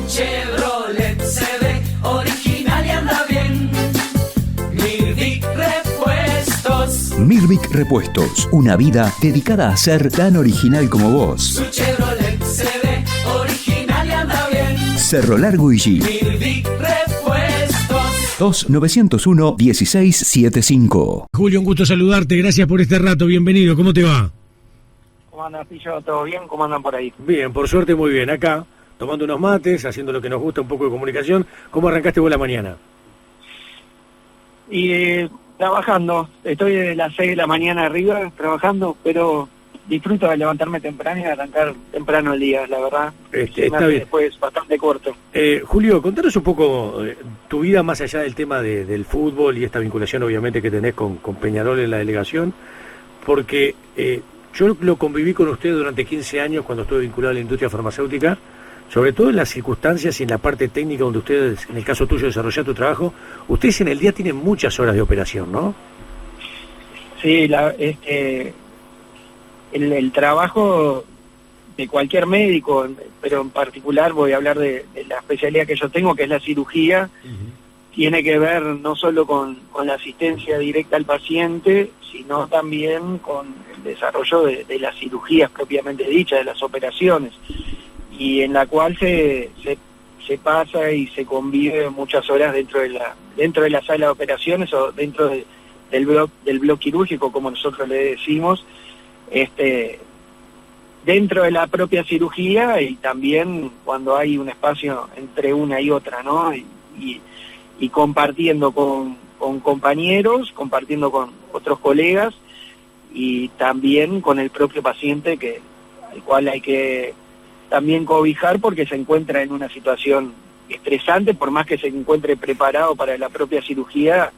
Chevrolet se ve original y anda bien. Mirvic Repuestos. Mirvic Repuestos, una vida dedicada a ser tan original como vos. Su Chevrolet se ve original y anda bien. Cerro Largo y G. Mirvic Repuestos. 2901-1675. Julio, un gusto saludarte, gracias por este rato, bienvenido, ¿cómo te va? ¿Cómo andan, Pillo? ¿Todo bien? ¿Cómo andan por ahí? Bien, por suerte muy bien, acá, tomando unos mates, haciendo lo que nos gusta, un poco de comunicación. ¿Cómo arrancaste vos la mañana? Y trabajando, estoy de las 6 de la mañana arriba trabajando, pero disfruto de levantarme temprano y de arrancar temprano el día, la verdad. Está bien. Después bastante corto. Julio, contanos un poco tu vida más allá del tema del fútbol y esta vinculación obviamente que tenés con Peñarol en la delegación, porque yo lo conviví con usted durante 15 años cuando estuve vinculado a la industria farmacéutica, sobre todo en las circunstancias y en la parte técnica donde ustedes, en el caso tuyo, desarrollan tu trabajo. Ustedes en el día tienen muchas horas de operación, ¿no? Sí, el trabajo de cualquier médico, pero en particular voy a hablar de la especialidad que yo tengo, que es la cirugía. Tiene que ver no solo con la asistencia directa al paciente, sino también con el desarrollo de las cirugías propiamente dichas, de las operaciones, y en la cual se pasa y se convive muchas horas dentro de la sala de operaciones o dentro del bloque quirúrgico, como nosotros le decimos, dentro de la propia cirugía y también cuando hay un espacio entre una y otra, ¿no? Y compartiendo con compañeros, compartiendo con otros colegas y también con el propio paciente al cual hay que también cobijar porque se encuentra en una situación estresante, por más que se encuentre preparado para la propia cirugía.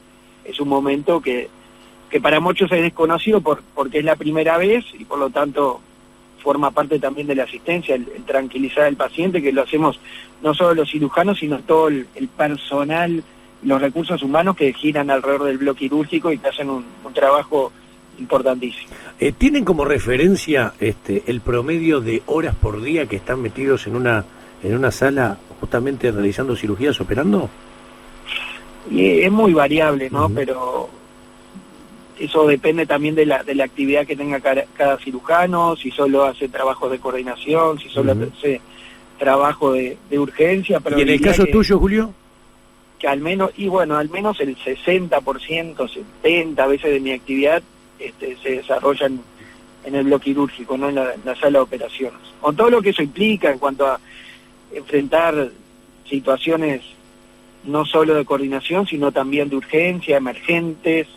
Es un momento que para muchos es desconocido porque es la primera vez y por lo tanto forma parte también de la asistencia, el tranquilizar al paciente, que lo hacemos no solo los cirujanos, sino todo el personal, los recursos humanos que giran alrededor del bloque quirúrgico y que hacen un trabajo importantísimo. ¿Tienen como referencia el promedio de horas por día que están metidos en una sala justamente realizando cirugías, operando? Y es muy variable, ¿no? Pero eso depende también de la actividad que tenga cada cirujano, si solo hace trabajo de coordinación, si solo hace trabajo de urgencia. Pero ¿y en el caso tuyo, Julio? Que al menos el 60%, 70% a veces de mi actividad se desarrolla en el bloque quirúrgico, no en la sala de operaciones. Con todo lo que eso implica en cuanto a enfrentar situaciones no solo de coordinación, sino también de urgencia, emergentes,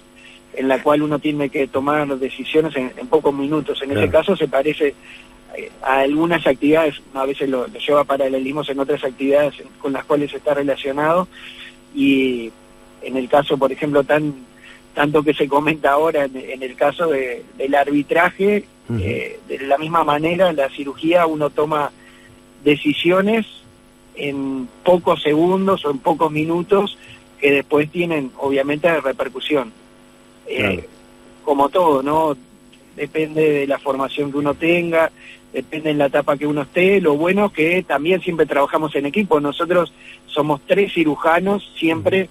en la cual uno tiene que tomar decisiones en pocos minutos. En ese caso se parece a algunas actividades, a veces lo lleva paralelismos en otras actividades con las cuales está relacionado, y en el caso, por ejemplo, tanto que se comenta ahora en el caso del arbitraje, de la misma manera en la cirugía uno toma decisiones en pocos segundos o en pocos minutos que después tienen obviamente repercusión. Como todo, ¿no? Depende de la formación que uno tenga, depende de la etapa que uno esté. Lo bueno es que también siempre trabajamos en equipo. Nosotros somos 3 cirujanos siempre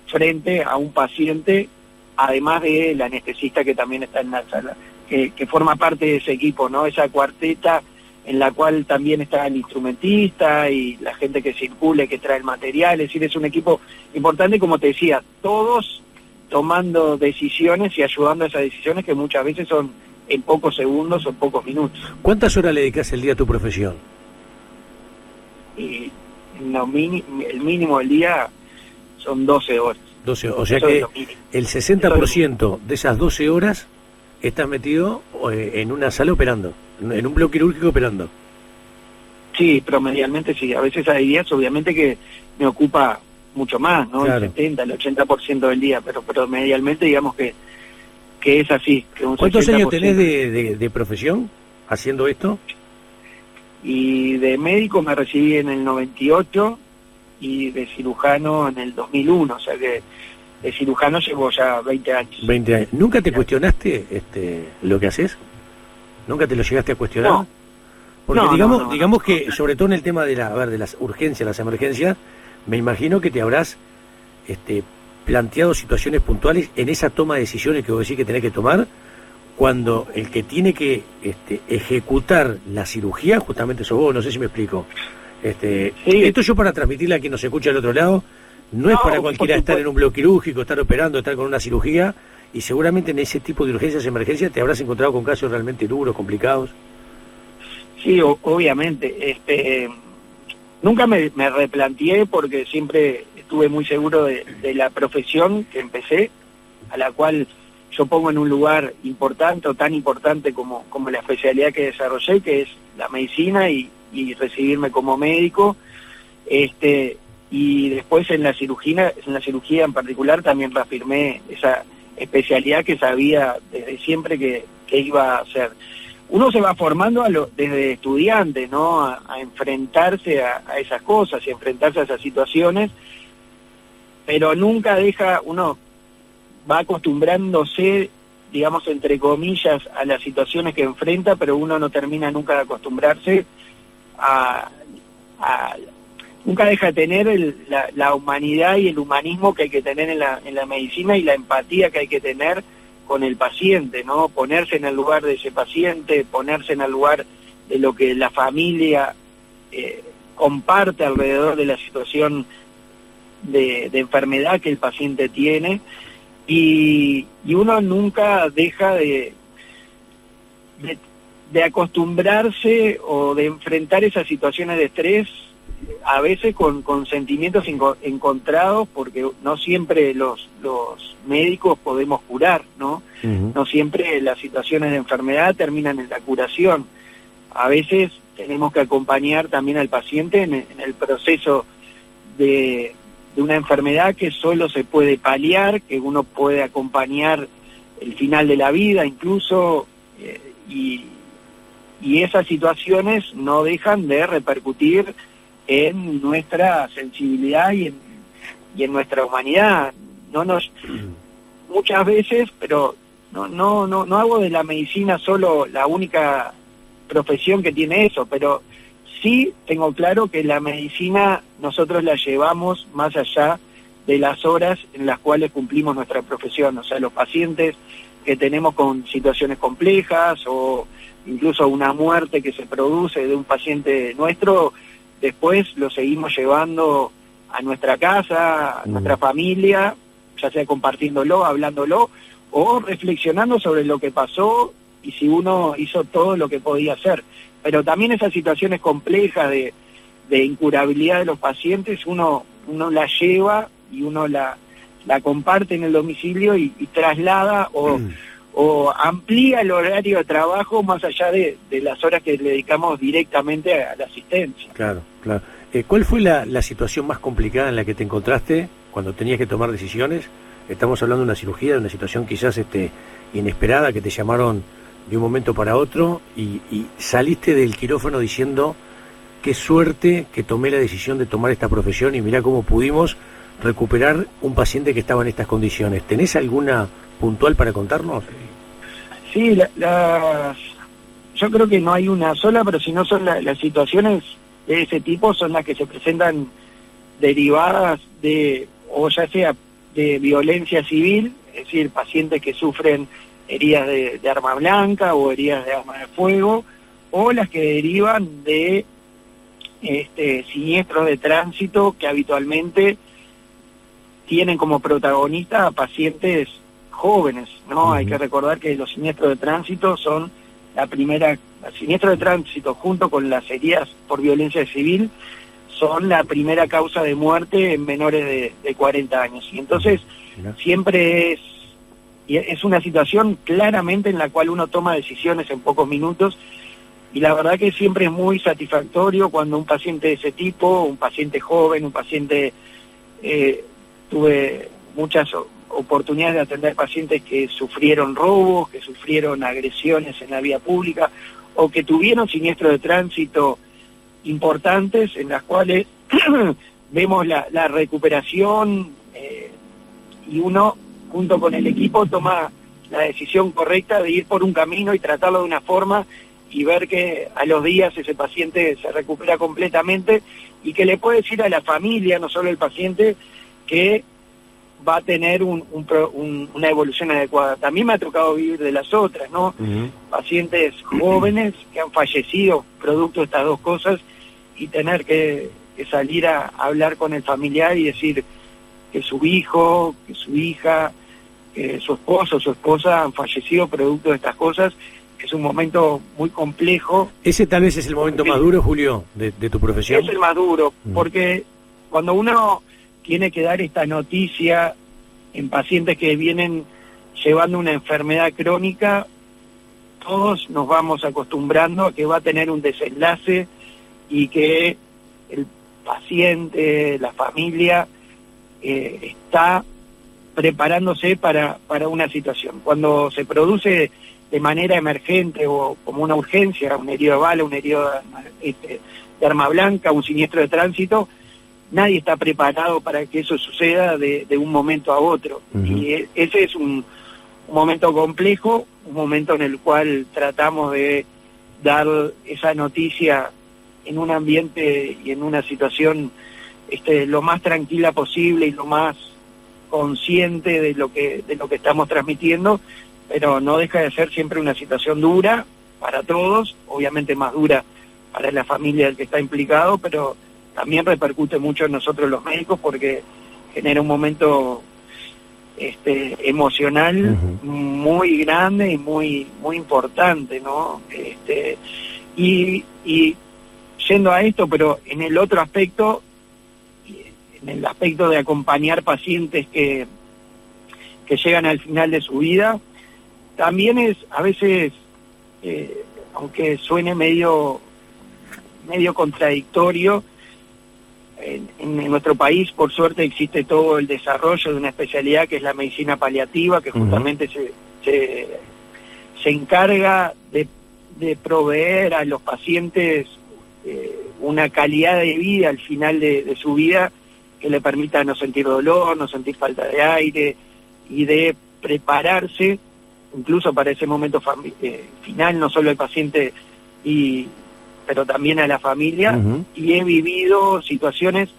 frente a un paciente, además de la anestesista que también está en la sala, que forma parte de ese equipo, ¿no? Esa cuarteta en la cual también está el instrumentista y la gente que circula, que trae el material. Es decir, es un equipo importante, como te decía, todos tomando decisiones y ayudando a esas decisiones que muchas veces son en pocos segundos o en pocos minutos. ¿Cuántas horas le dedicas el día a tu profesión? Y el mínimo del día son 12 horas. 12, o sea que el 60% de esas 12 horas estás metido en una sala operando, en un bloque quirúrgico operando. Sí, promedialmente sí. A veces hay días, obviamente, que me ocupa mucho más, ¿no? Claro. El 70, el 80% del día, pero promedialmente digamos que es así. Que un ¿Cuántos 60%. años tenés de profesión haciendo esto? Y de médico me recibí en el 98 y de cirujano en el 2001, o sea que de cirujano llevo ya 20 años. 20 años. ¿Nunca te cuestionaste lo que haces? ¿Nunca te lo llegaste a cuestionar? Porque No, digamos que, sobre todo en el tema de de las urgencias, las emergencias, me imagino que te habrás planteado situaciones puntuales en esa toma de decisiones que vos decís que tenés que tomar, cuando el que tiene que ejecutar la cirugía justamente sos vos. No sé si me explico. Sí. Esto yo, para transmitirle a quien nos escucha al otro lado, no es para cualquiera estar en un bloque quirúrgico, estar operando, estar con una cirugía, y seguramente en ese tipo de urgencias, emergencias, te habrás encontrado con casos realmente duros, complicados. Sí, obviamente. Nunca me replanteé, porque siempre estuve muy seguro de la profesión que empecé, a la cual yo pongo en un lugar importante, o tan importante como la especialidad que desarrollé, que es la medicina, y recibirme como médico. Y después en la cirugía en particular también reafirmé esa especialidad que sabía desde siempre que iba a hacer. Uno se va formando desde estudiante, ¿no? A enfrentarse a esas cosas y enfrentarse a esas situaciones, pero nunca uno va acostumbrándose, digamos, entre comillas, a las situaciones que enfrenta, pero uno no termina nunca de acostumbrarse nunca deja de tener la humanidad y el humanismo que hay que tener en la medicina, y la empatía que hay que tener con el paciente, ¿no? Ponerse en el lugar de ese paciente, ponerse en el lugar de lo que la familia comparte alrededor de la situación de enfermedad que el paciente tiene, y uno nunca deja de acostumbrarse o de enfrentar esas situaciones de estrés, a veces con sentimientos encontrados, porque no siempre los médicos podemos curar, ¿no? Uh-huh. No siempre las situaciones de enfermedad terminan en la curación. A veces tenemos que acompañar también al paciente en el proceso de una enfermedad que solo se puede paliar, que uno puede acompañar el final de la vida incluso, y esas situaciones no dejan de repercutir en nuestra sensibilidad y en nuestra humanidad. Muchas veces, pero no hago de la medicina solo la única profesión que tiene eso, pero sí tengo claro que la medicina nosotros la llevamos más allá de las horas en las cuales cumplimos nuestra profesión. O sea, los pacientes que tenemos con situaciones complejas, o incluso una muerte que se produce de un paciente nuestro, después lo seguimos llevando a nuestra casa, a nuestra familia, ya sea compartiéndolo, hablándolo, o reflexionando sobre lo que pasó y si uno hizo todo lo que podía hacer. Pero también esas situaciones complejas de incurabilidad de los pacientes, uno la lleva y uno la comparte en el domicilio y traslada o amplía el horario de trabajo más allá de las horas que le dedicamos directamente a la asistencia. Claro, claro. ¿Cuál fue la situación más complicada en la que te encontraste cuando tenías que tomar decisiones? Estamos hablando de una cirugía, de una situación quizás inesperada, que te llamaron de un momento para otro y saliste del quirófano diciendo: qué suerte que tomé la decisión de tomar esta profesión, y mirá cómo pudimos recuperar un paciente que estaba en estas condiciones. ¿Tenés alguna puntual para contarnos? Sí, yo creo que no hay una sola, pero si no son las situaciones de ese tipo, son las que se presentan derivadas o ya sea de violencia civil, es decir, pacientes que sufren heridas de arma blanca o heridas de arma de fuego, o las que derivan de siniestros de tránsito que habitualmente tienen como protagonista a pacientes jóvenes, ¿no? Uh-huh. Hay que recordar que los siniestros de tránsito son el siniestro de tránsito junto con las heridas por violencia civil son la primera causa de muerte en menores de 40 años. Y entonces siempre es una situación claramente en la cual uno toma decisiones en pocos minutos, y la verdad que siempre es muy satisfactorio cuando un paciente de ese tipo, un paciente joven, un paciente... tuve muchas oportunidades de atender pacientes que sufrieron robos, que sufrieron agresiones en la vía pública, o que tuvieron siniestros de tránsito importantes en las cuales vemos la recuperación, y uno, junto con el equipo, toma la decisión correcta de ir por un camino y tratarlo de una forma y ver que a los días ese paciente se recupera completamente y que le puede decir a la familia, no solo el paciente, que va a tener una evolución adecuada. También me ha tocado vivir de las otras, ¿no? Pacientes jóvenes que han fallecido producto de estas dos cosas y tener que salir a hablar con el familiar y decir que su hijo, que su hija, que su esposo o su esposa han fallecido producto de estas cosas. Es un momento muy complejo. Ese tal vez es el momento más duro, Julio, de tu profesión. Es el más duro, porque cuando uno tiene que dar esta noticia en pacientes que vienen llevando una enfermedad crónica, todos nos vamos acostumbrando a que va a tener un desenlace y que el paciente, la familia, está preparándose para una situación. Cuando se produce de manera emergente o como una urgencia, una herida de bala, una herida de arma blanca, un siniestro de tránsito, nadie está preparado para que eso suceda de un momento a otro. Y ese es un momento complejo, un momento en el cual tratamos de dar esa noticia en un ambiente y en una situación lo más tranquila posible y lo más consciente de lo que estamos transmitiendo, pero no deja de ser siempre una situación dura para todos, obviamente más dura para la familia del que está implicado, pero también repercute mucho en nosotros los médicos porque genera un momento emocional muy grande y muy importante, ¿no? Y yendo a esto, pero en el otro aspecto, en el aspecto de acompañar pacientes que llegan al final de su vida, también es a veces, aunque suene medio contradictorio, en nuestro país, por suerte, existe todo el desarrollo de una especialidad que es la medicina paliativa, que justamente se encarga de proveer a los pacientes una calidad de vida al final de su vida que le permita no sentir dolor, no sentir falta de aire y de prepararse incluso para ese momento final, no solo el paciente pero también a la familia, y he vivido situaciones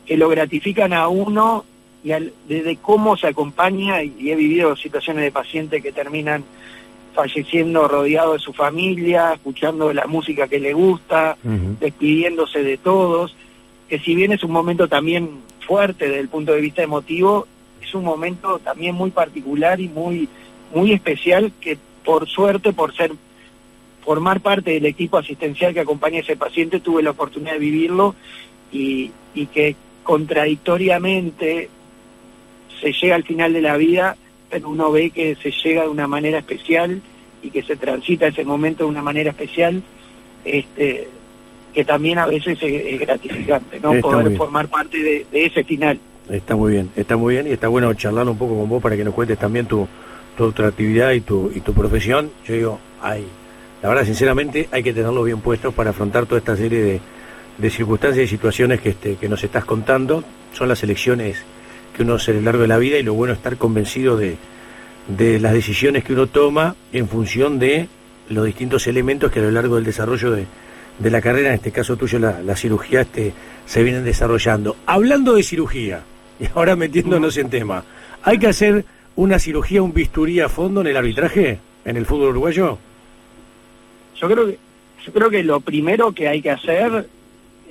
que lo gratifican a uno y desde cómo se acompaña, y he vivido situaciones de pacientes que terminan falleciendo rodeado de su familia, escuchando la música que le gusta, despidiéndose de todos, que si bien es un momento también fuerte desde el punto de vista emotivo, es un momento también muy particular y muy especial que por suerte, por formar parte del equipo asistencial que acompaña a ese paciente, tuve la oportunidad de vivirlo y que contradictoriamente se llega al final de la vida, pero uno ve que se llega de una manera especial y que se transita ese momento de una manera especial, que también a veces es gratificante, ¿no? Poder formar parte de ese final. Está muy bien y está bueno charlar un poco con vos para que nos cuentes también tu otra actividad y tu profesión. Yo digo, la verdad, sinceramente, hay que tenerlos bien puestos para afrontar toda esta serie de circunstancias y situaciones que nos estás contando. Son las elecciones que uno hace a lo largo de la vida y lo bueno es estar convencido de las decisiones que uno toma en función de los distintos elementos que a lo largo del desarrollo de la carrera, en este caso tuyo la cirugía, se vienen desarrollando. Hablando de cirugía, y ahora metiéndonos en tema, ¿hay que hacer una cirugía, un bisturí a fondo en el arbitraje, en el fútbol uruguayo? Yo creo que lo primero que hay que hacer,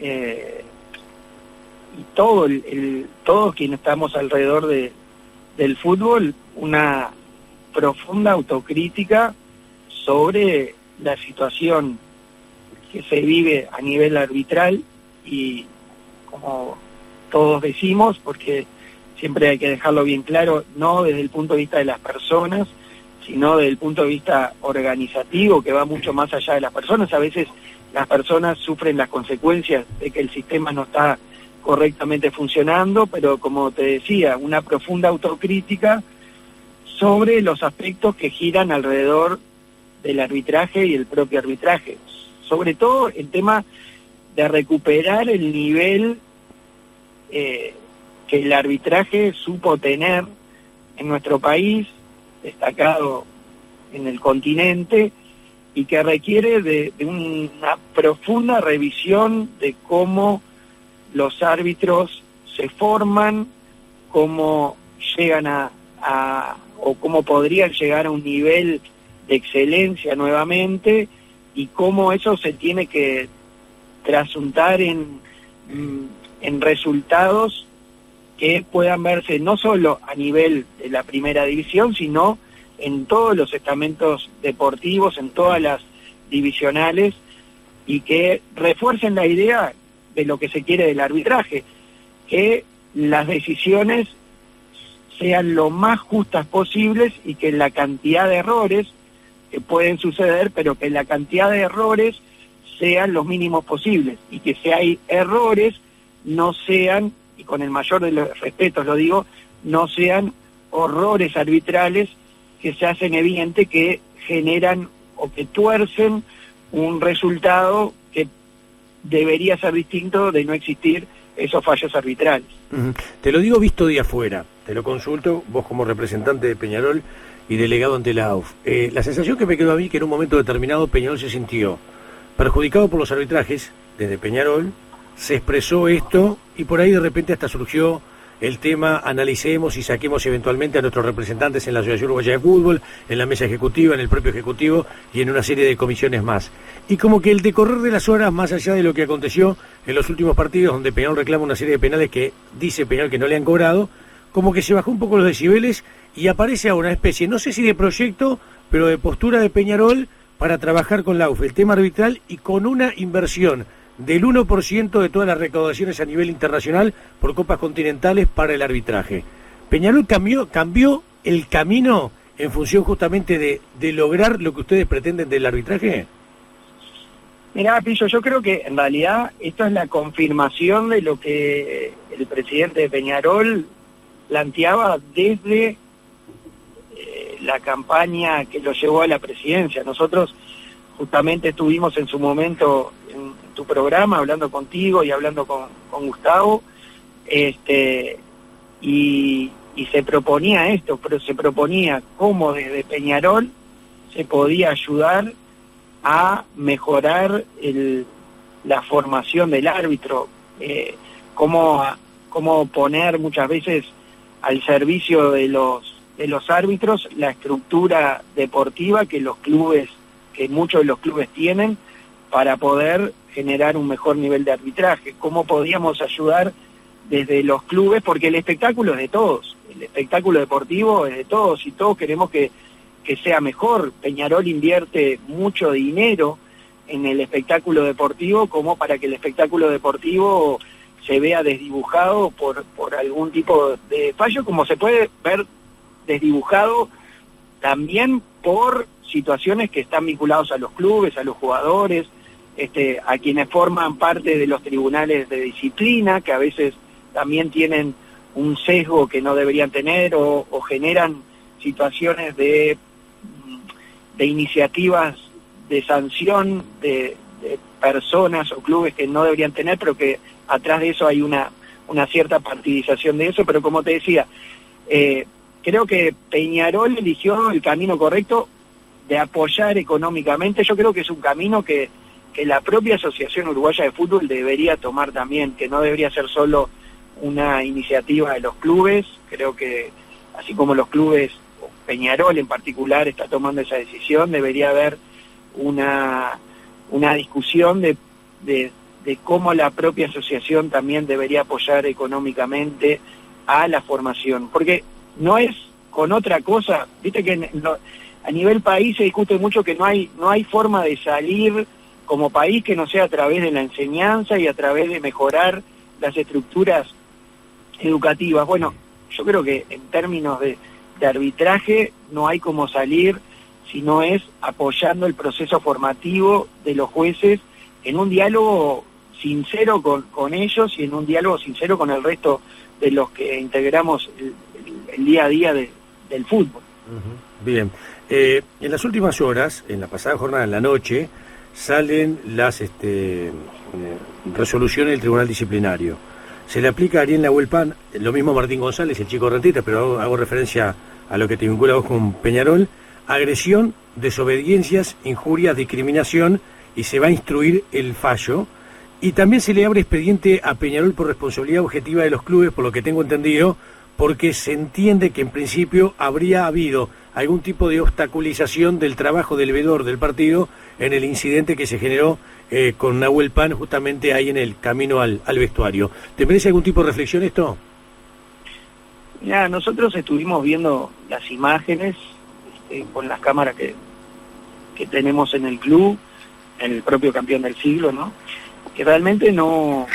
y todos quienes estamos alrededor del fútbol, una profunda autocrítica sobre la situación que se vive a nivel arbitral y, como todos decimos, porque siempre hay que dejarlo bien claro, no desde el punto de vista de las personas, sino desde el punto de vista organizativo, que va mucho más allá de las personas. A veces las personas sufren las consecuencias de que el sistema no está correctamente funcionando, pero como te decía, una profunda autocrítica sobre los aspectos que giran alrededor del arbitraje y el propio arbitraje. Sobre todo el tema de recuperar el nivel que el arbitraje supo tener en nuestro país, destacado en el continente, y que requiere de una profunda revisión de cómo los árbitros se forman, cómo llegan o cómo podrían llegar a un nivel de excelencia nuevamente, y cómo eso se tiene que trasuntar en resultados que puedan verse no solo a nivel de la primera división, sino en todos los estamentos deportivos, en todas las divisionales, y que refuercen la idea de lo que se quiere del arbitraje, que las decisiones sean lo más justas posibles y que la cantidad de errores que pueden suceder, pero que la cantidad de errores sean los mínimos posibles, y que si hay errores no sean, y con el mayor de los respetos lo digo, no sean horrores arbitrales que se hacen evidente, que generan o que tuercen un resultado que debería ser distinto de no existir esos fallos arbitrales. Te lo digo visto de afuera, te lo consulto, vos como representante de Peñarol y delegado ante la AUF. La sensación que me quedó a mí, que en un momento determinado Peñarol se sintió perjudicado por los arbitrajes, desde Peñarol, se expresó esto, y por ahí de repente hasta surgió el tema: analicemos y saquemos eventualmente a nuestros representantes en la Asociación Uruguaya de Fútbol, en la mesa ejecutiva, en el propio ejecutivo y en una serie de comisiones más. Y como que el decorrer de las horas, más allá de lo que aconteció en los últimos partidos, donde Peñarol reclama una serie de penales que dice Peñarol que no le han cobrado, como que se bajó un poco los decibeles y aparece ahora una especie, no sé si de proyecto, pero de postura de Peñarol para trabajar con la AUF el tema arbitral, y con una inversión del 1% de todas las recaudaciones a nivel internacional por copas continentales para el arbitraje. ¿Peñarol cambió el camino en función justamente de lograr lo que ustedes pretenden del arbitraje? Mirá, Pillo, yo creo que en realidad esto es la confirmación de lo que el presidente de Peñarol planteaba desde la campaña que lo llevó a la presidencia. Nosotros justamente estuvimos en su momento en tu programa hablando contigo y hablando con Gustavo, y se proponía esto, pero se proponía cómo desde Peñarol se podía ayudar a mejorar la formación del árbitro, cómo poner muchas veces al servicio de los árbitros la estructura deportiva que muchos de los clubes tienen, para poder generar un mejor nivel de arbitraje. Cómo podíamos ayudar desde los clubes, porque el espectáculo es de todos, el espectáculo deportivo es de todos, y todos queremos que sea mejor. Peñarol invierte mucho dinero en el espectáculo deportivo, como para que el espectáculo deportivo se vea desdibujado por algún tipo de fallo, como se puede ver desdibujado también por situaciones que están vinculadas a los clubes, a los jugadores, a quienes forman parte de los tribunales de disciplina, que a veces también tienen un sesgo que no deberían tener, o generan situaciones de iniciativas de sanción de personas o clubes que no deberían tener, pero que atrás de eso hay una cierta partidización de eso. Pero como te decía, creo que Peñarol eligió el camino correcto de apoyar económicamente. Yo creo que es un camino que la propia Asociación Uruguaya de Fútbol debería tomar también, que no debería ser solo una iniciativa de los clubes. Creo que así como los clubes, Peñarol en particular está tomando esa decisión, debería haber una discusión de cómo la propia asociación también debería apoyar económicamente a la formación, porque no es con otra cosa. Viste que a nivel país se discute mucho que no hay forma de salir como país que no sea a través de la enseñanza y a través de mejorar las estructuras educativas. Bueno, yo creo que en términos de arbitraje no hay como salir si no es apoyando el proceso formativo de los jueces en un diálogo sincero con ellos, y en un diálogo sincero con el resto de los que integramos el día a día del fútbol. Bien. En las últimas horas, en la pasada jornada, en la noche, salen las resoluciones del Tribunal Disciplinario. Se le aplica a Ariel Nahuelpan, lo mismo a Martín González, el chico rentista, pero hago referencia a lo que te vincula vos con Peñarol, agresión desobediencias, injurias, discriminación, y se va a instruir el fallo. Y también se le abre expediente a Peñarol por responsabilidad objetiva de los clubes, por lo que tengo entendido, porque se entiende que en principio habría habido algún tipo de obstaculización del trabajo del veedor del partido en el incidente que se generó con Nahuel Pan justamente ahí en el camino al vestuario. ¿Te merece algún tipo de reflexión esto? Mira, nosotros estuvimos viendo las imágenes con las cámaras que tenemos en el club, el propio campeón del siglo, ¿no? Que realmente no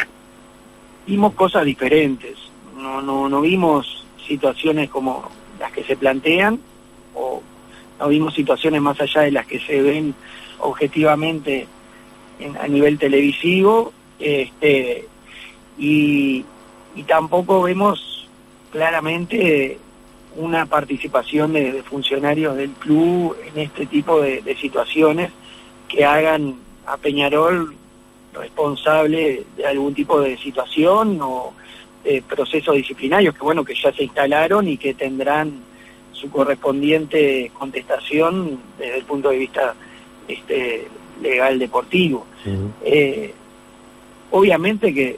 vimos cosas diferentes, no vimos situaciones como las que se plantean, o no vimos situaciones más allá de las que se ven objetivamente a nivel televisivo, y tampoco vemos claramente una participación de funcionarios del club en este tipo de situaciones que hagan a Peñarol responsable de algún tipo de situación o de procesos disciplinarios que bueno, que ya se instalaron y que tendrán su correspondiente contestación desde el punto de vista legal deportivo. Obviamente que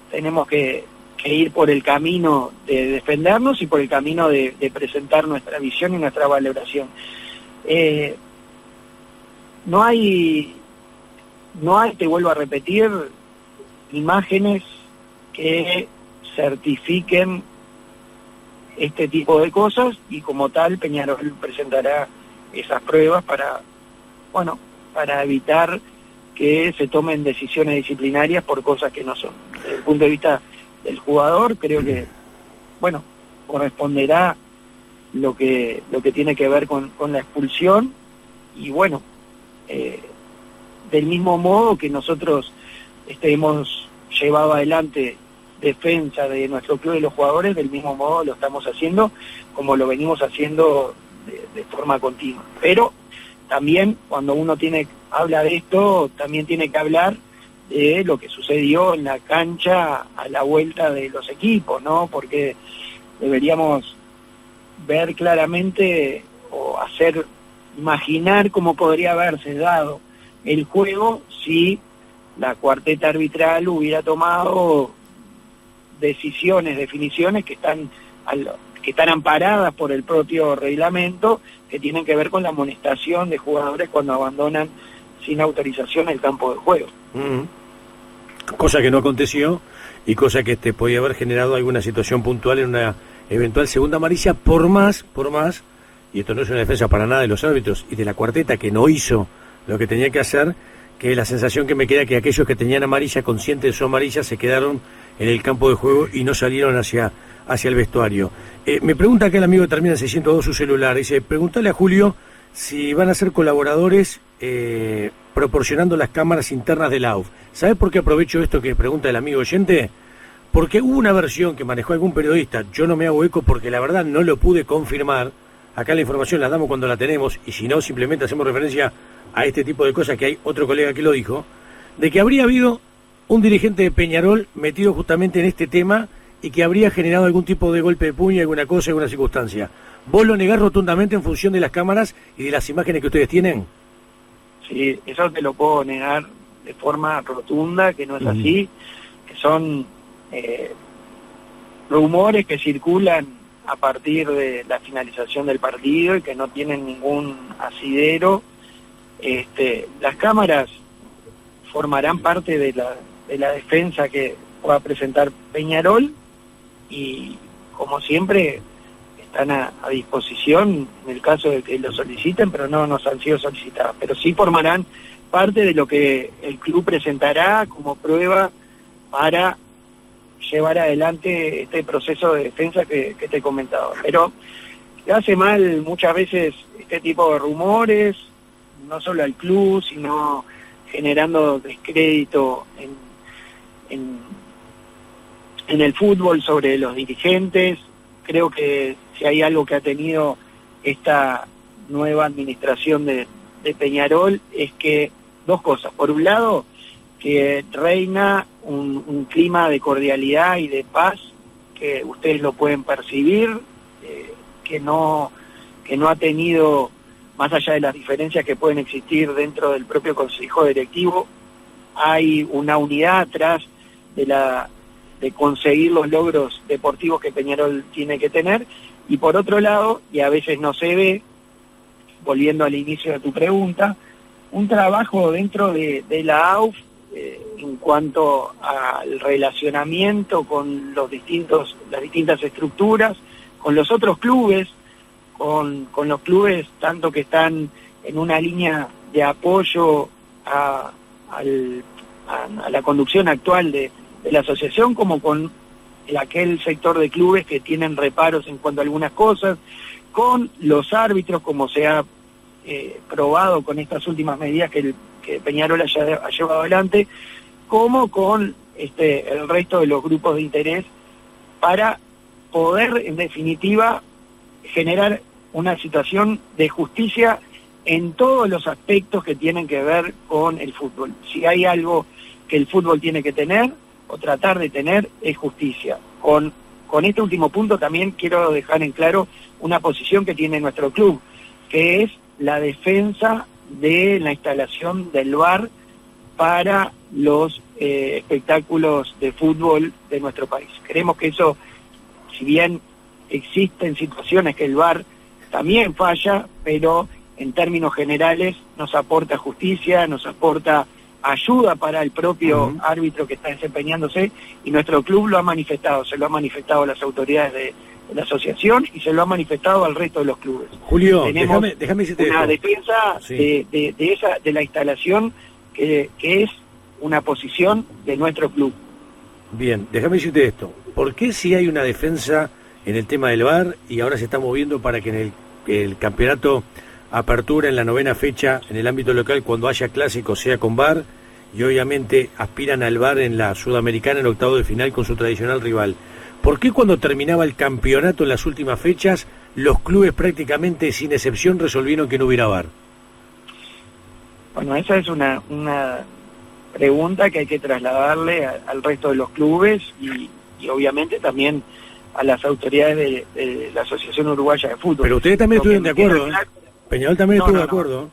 tenemos que ir por el camino de defendernos y por el camino de presentar nuestra visión y nuestra valoración. No hay, te vuelvo a repetir, imágenes que certifiquen este tipo de cosas, y como tal Peñarol presentará esas pruebas para evitar que se tomen decisiones disciplinarias por cosas que no son. Desde el punto de vista del jugador, creo que corresponderá lo que tiene que ver con la expulsión, y del mismo modo que nosotros hemos llevado adelante defensa de nuestro club y de los jugadores, del mismo modo lo estamos haciendo, como lo venimos haciendo de forma continua. Pero también cuando uno habla de esto, también tiene que hablar de lo que sucedió en la cancha a la vuelta de los equipos, ¿no? Porque deberíamos ver claramente o imaginar cómo podría haberse dado el juego si la cuarteta arbitral hubiera tomado definiciones que están amparadas por el propio reglamento, que tienen que ver con la amonestación de jugadores cuando abandonan sin autorización el campo de juego. Cosa que no aconteció, y cosa que podía haber generado alguna situación puntual en una eventual segunda amarilla, por más, y esto no es una defensa para nada de los árbitros y de la cuarteta que no hizo lo que tenía que hacer, que la sensación que me queda que aquellos que tenían amarilla, conscientes de su amarilla, se quedaron en el campo de juego y no salieron hacia el vestuario. Me pregunta acá el amigo que termina en 602 su celular, dice, pregúntale a Julio si van a ser colaboradores proporcionando las cámaras internas de la AUF. ¿Sabes por qué aprovecho esto que pregunta el amigo oyente? Porque hubo una versión que manejó algún periodista, yo no me hago eco porque la verdad no lo pude confirmar, acá la información la damos cuando la tenemos, y si no simplemente hacemos referencia a este tipo de cosas que hay otro colega que lo dijo, de que habría habido un dirigente de Peñarol metido justamente en este tema y que habría generado algún tipo de golpe de puño, alguna cosa, alguna circunstancia. ¿Vos lo negás rotundamente en función de las cámaras y de las imágenes que ustedes tienen? Sí, eso te lo puedo negar de forma rotunda, que no es así, que son rumores que circulan a partir de la finalización del partido y que no tienen ningún asidero. Las cámaras formarán parte de la defensa que va a presentar Peñarol, y como siempre están a disposición en el caso de que lo soliciten, pero no nos han sido solicitadas, pero sí formarán parte de lo que el club presentará como prueba para llevar adelante este proceso de defensa que te he comentado. Pero hace mal muchas veces este tipo de rumores, no solo al club, sino generando descrédito en el fútbol sobre los dirigentes. Creo que si hay algo que ha tenido esta nueva administración de Peñarol es que dos cosas. Por un lado, que reina un clima de cordialidad y de paz, que ustedes lo pueden percibir, que no ha tenido más allá de las diferencias que pueden existir dentro del propio consejo directivo, hay una unidad atrás de conseguir los logros deportivos que Peñarol tiene que tener, y por otro lado, y a veces no se ve, volviendo al inicio de tu pregunta, un trabajo dentro de la AUF en cuanto al relacionamiento con las distintas estructuras, con los otros clubes, con los clubes tanto que están en una línea de apoyo a la conducción actual de la asociación, como con aquel sector de clubes que tienen reparos en cuanto a algunas cosas, con los árbitros, como se ha probado con estas últimas medidas que Peñarol ha llevado adelante, como con el resto de los grupos de interés, para poder, en definitiva, generar una situación de justicia en todos los aspectos que tienen que ver con el fútbol. Si hay algo que el fútbol tiene que tener, o tratar de tener, es justicia. Con este último punto también quiero dejar en claro una posición que tiene nuestro club, que es la defensa de la instalación del VAR para los espectáculos de fútbol de nuestro país. Creemos que eso, si bien existen situaciones que el VAR también falla, pero en términos generales nos aporta justicia, nos aporta ayuda para el propio árbitro que está desempeñándose, y nuestro club lo ha manifestado, se lo ha manifestado a las autoridades de la asociación y se lo ha manifestado al resto de los clubes. Julio, tenemos déjame decirte una esto. defensa Sí. de la instalación que es una posición de nuestro club. Bien, déjame decirte esto. ¿Por qué si hay una defensa en el tema del VAR y ahora se está moviendo para que en el campeonato Apertura, en la 9ª fecha, en el ámbito local, cuando haya clásicos, sea con VAR, y obviamente aspiran al VAR en la Sudamericana en octavo de final con su tradicional rival? ¿Por qué cuando terminaba el campeonato en las últimas fechas, los clubes prácticamente sin excepción resolvieron que no hubiera VAR? Bueno, esa es una pregunta que hay que trasladarle al resto de los clubes y obviamente también a las autoridades de la Asociación Uruguaya de Fútbol. Pero ustedes también estuvieron de acuerdo, ¿eh? Peñarol también estuvo de acuerdo,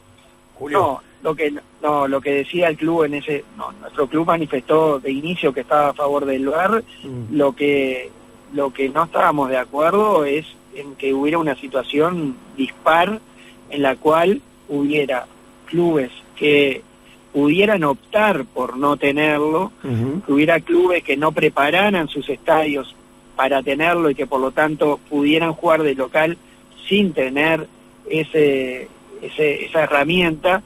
Julio. Lo que decía el club nuestro club manifestó de inicio que estaba a favor del VAR. Lo que no estábamos de acuerdo es en que hubiera una situación dispar en la cual hubiera clubes que pudieran optar por no tenerlo, que hubiera clubes que no prepararan sus estadios para tenerlo y que por lo tanto pudieran jugar de local sin tener esa herramienta.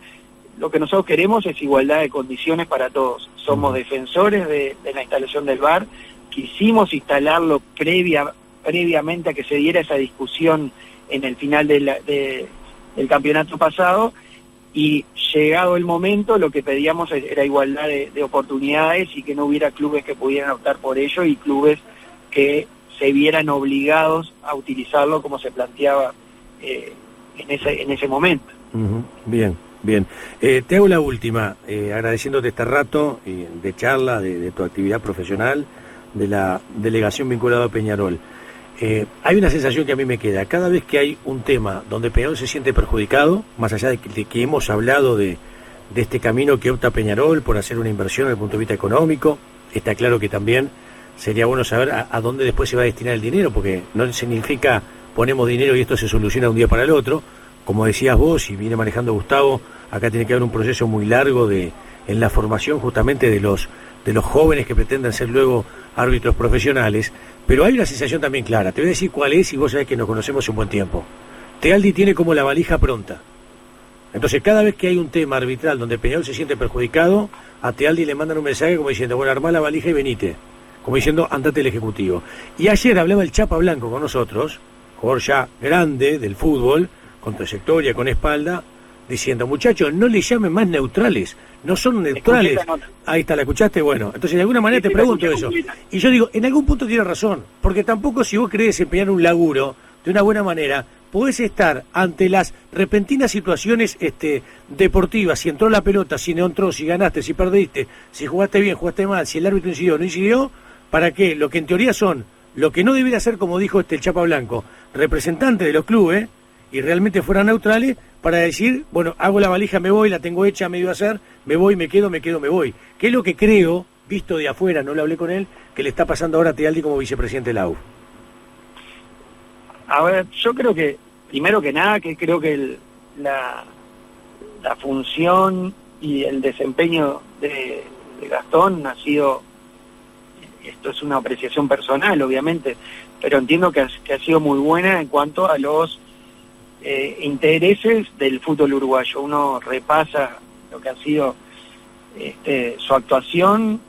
Lo que nosotros queremos es igualdad de condiciones para todos. Somos defensores de la instalación del VAR. Quisimos instalarlo previamente a que se diera esa discusión en el final del campeonato pasado, y llegado el momento lo que pedíamos era igualdad de oportunidades y que no hubiera clubes que pudieran optar por ello y clubes que se vieran obligados a utilizarlo como se planteaba en ese momento. Bien. Te hago la última, agradeciéndote este rato de charla, de tu actividad profesional, de la delegación vinculada a Peñarol. Hay una sensación que a mí me queda, cada vez que hay un tema donde Peñarol se siente perjudicado, más allá de que hemos hablado de este camino que opta Peñarol por hacer una inversión desde el punto de vista económico, está claro que también sería bueno saber a dónde después se va a destinar el dinero, porque no significa ponemos dinero y esto se soluciona de un día para el otro. Como decías vos y viene manejando Gustavo, acá tiene que haber un proceso muy largo en la formación justamente de los jóvenes que pretendan ser luego árbitros profesionales, pero hay una sensación también clara. Te voy a decir cuál es, y vos sabés que nos conocemos un buen tiempo. Tealdi tiene como la valija pronta. Entonces cada vez que hay un tema arbitral donde Peñarol se siente perjudicado, a Tealdi le mandan un mensaje como diciendo, bueno, armá la valija y venite, como diciendo, andate el ejecutivo. Y ayer hablaba el Chapa Blanco con nosotros, jugador ya grande del fútbol, con trayectoria, con espalda, diciendo, muchachos, no le llamen más neutrales, no son neutrales. Ahí está, ¿la escuchaste? Bueno, entonces de alguna manera te pregunto eso. Y yo digo, en algún punto tiene razón, porque tampoco si vos querés desempeñar un laburo de una buena manera, podés estar ante las repentinas situaciones deportivas, si entró la pelota, si no entró, si ganaste, si perdiste, si jugaste bien, jugaste mal, si el árbitro incidió, no incidió, ¿para qué? Lo que en teoría son, lo que no debería ser, como dijo el Chapa Blanco, representante de los clubes, y realmente fueran neutrales, para decir, bueno, hago la valija, me voy, la tengo hecha, me iba a hacer, me voy, me quedo, me voy. ¿Qué es lo que creo, visto de afuera, no lo hablé con él, que le está pasando ahora a Tealdi como vicepresidente de la AUF? A ver, yo creo que, primero que nada, que creo que la función y el desempeño de Gastón ha sido, esto es una apreciación personal obviamente, pero entiendo que ha sido muy buena en cuanto a los intereses del fútbol uruguayo. Uno repasa lo que ha sido su actuación,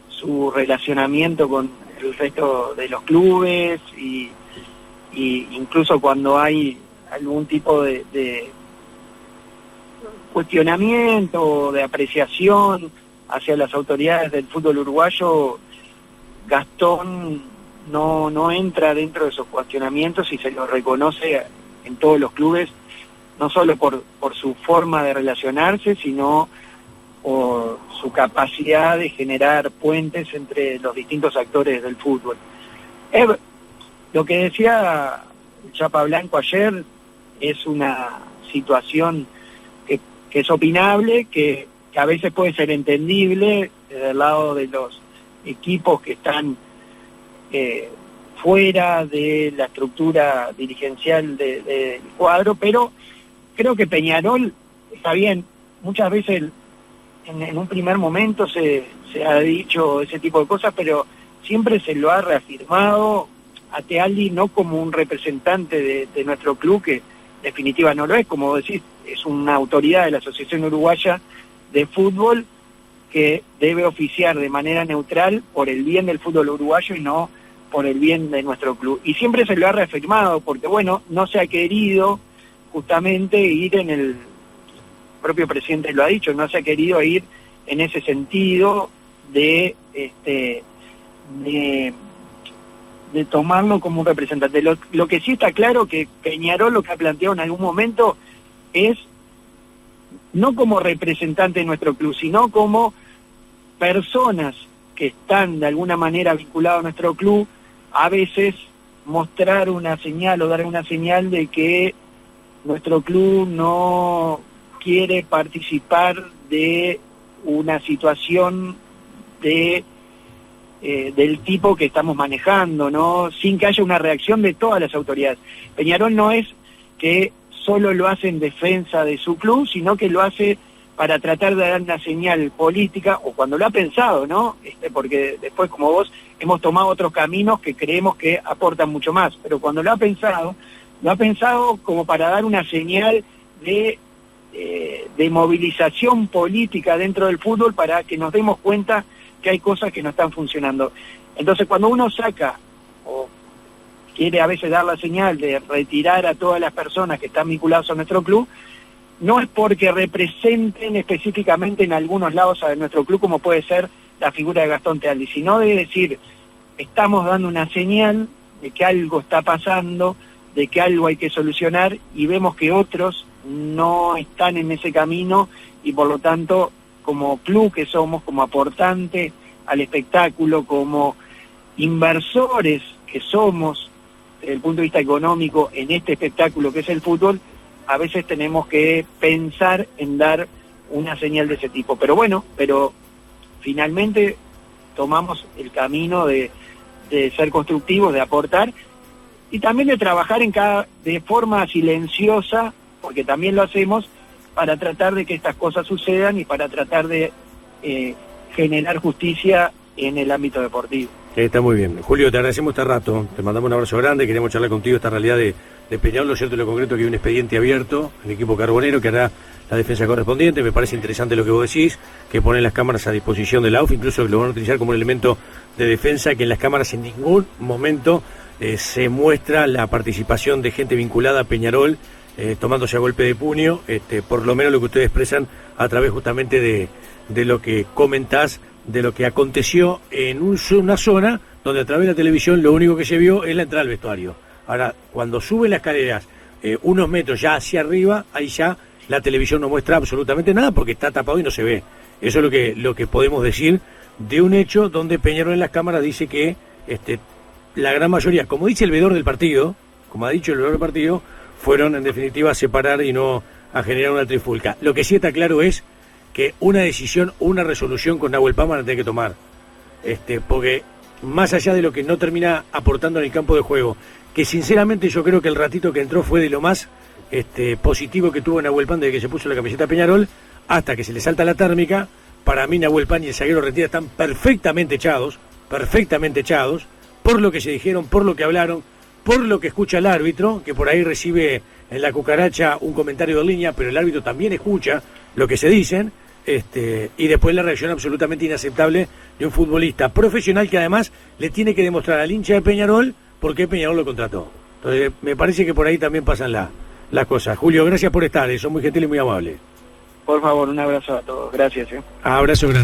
su relacionamiento con el resto de los clubes y incluso cuando hay algún tipo de cuestionamiento, de apreciación hacia las autoridades del fútbol uruguayo, Gastón no entra dentro de esos cuestionamientos y se lo reconoce en todos los clubes, no solo por su forma de relacionarse, sino por su capacidad de generar puentes entre los distintos actores del fútbol. Lo que decía Chapa Blanco ayer es una situación que es opinable, que a veces puede ser entendible desde el lado de los equipos que están fuera de la estructura dirigencial del cuadro, pero creo que Peñarol está bien. Muchas veces en un primer momento se ha dicho ese tipo de cosas, pero siempre se lo ha reafirmado a Tealdi no como un representante de nuestro club, que en definitiva no lo es, como decís, es una autoridad de la Asociación Uruguaya de Fútbol que debe oficiar de manera neutral por el bien del fútbol uruguayo y no por el bien de nuestro club. Y siempre se lo ha reafirmado, porque bueno, no se ha querido justamente ir en el propio presidente lo ha dicho, no se ha querido ir en ese sentido de tomarlo como un representante. Lo que sí está claro que Peñarol lo que ha planteado en algún momento es no como representante de nuestro club, sino como personas que están de alguna manera vinculadas a nuestro club, a veces mostrar una señal o dar una señal de que nuestro club no quiere participar de una situación del tipo que estamos manejando, ¿no? Sin que haya una reacción de todas las autoridades. Peñarol no es que solo lo hace en defensa de su club, sino que lo hace para tratar de dar una señal política, o cuando lo ha pensado, ¿no? Porque después, como vos, hemos tomado otros caminos que creemos que aportan mucho más, pero cuando lo ha pensado como para dar una señal de movilización política dentro del fútbol, para que nos demos cuenta que hay cosas que no están funcionando. Entonces, cuando uno saca o quiere a veces dar la señal de retirar a todas las personas que están vinculadas a nuestro club, no es porque representen específicamente en algunos lados a nuestro club, como puede ser la figura de Gastón Tealdi, sino de decir, estamos dando una señal de que algo está pasando, de que algo hay que solucionar, y vemos que otros no están en ese camino, y por lo tanto, como club que somos, como aportante al espectáculo, como inversores que somos desde el punto de vista económico en este espectáculo que es el fútbol, a veces tenemos que pensar en dar una señal de ese tipo. Pero bueno, finalmente tomamos el camino de ser constructivos, de aportar, y también de trabajar de forma silenciosa, porque también lo hacemos, para tratar de que estas cosas sucedan y para tratar de generar justicia en el ámbito deportivo. Está muy bien. Julio, te agradecemos este rato, te mandamos un abrazo grande, queremos charlar contigo esta realidad de Peñarol. Lo cierto y lo concreto que hay un expediente abierto, el equipo carbonero que hará la defensa correspondiente. Me parece interesante lo que vos decís, que ponen las cámaras a disposición de la AUF, incluso que lo van a utilizar como un elemento de defensa, que en las cámaras en ningún momento se muestra la participación de gente vinculada a Peñarol, tomándose a golpe de puño, por lo menos lo que ustedes expresan a través justamente de lo que comentás, de lo que aconteció en una zona donde a través de la televisión lo único que se vio es la entrada al vestuario. Ahora, cuando sube las escaleras unos metros ya hacia arriba, ahí ya la televisión no muestra absolutamente nada porque está tapado y no se ve. Eso es lo que podemos decir de un hecho donde Peñarol en las cámaras dice que la gran mayoría, como dice el veedor del partido, como ha dicho el veedor del partido, fueron en definitiva a separar y no a generar una trifulca. Lo que sí está claro es que una decisión, una resolución con Nahuel Pan van a tener que tomar. Porque más allá de lo que no termina aportando en el campo de juego, que sinceramente yo creo que el ratito que entró fue de lo más positivo que tuvo Nahuel Pan desde que se puso la camiseta Peñarol, hasta que se le salta la térmica. Para mí Nahuel Pan y el zaguero Retira están perfectamente echados, por lo que se dijeron, por lo que hablaron, por lo que escucha el árbitro, que por ahí recibe en la cucaracha un comentario de línea, pero el árbitro también escucha lo que se dicen, y después la reacción absolutamente inaceptable de un futbolista profesional que además le tiene que demostrar al hincha de Peñarol por qué Peñarol lo contrató. Entonces me parece que por ahí también pasan las cosas. Julio, gracias por estar, son muy gentiles y muy amables. Por favor, un abrazo a todos. Gracias. Abrazo grande.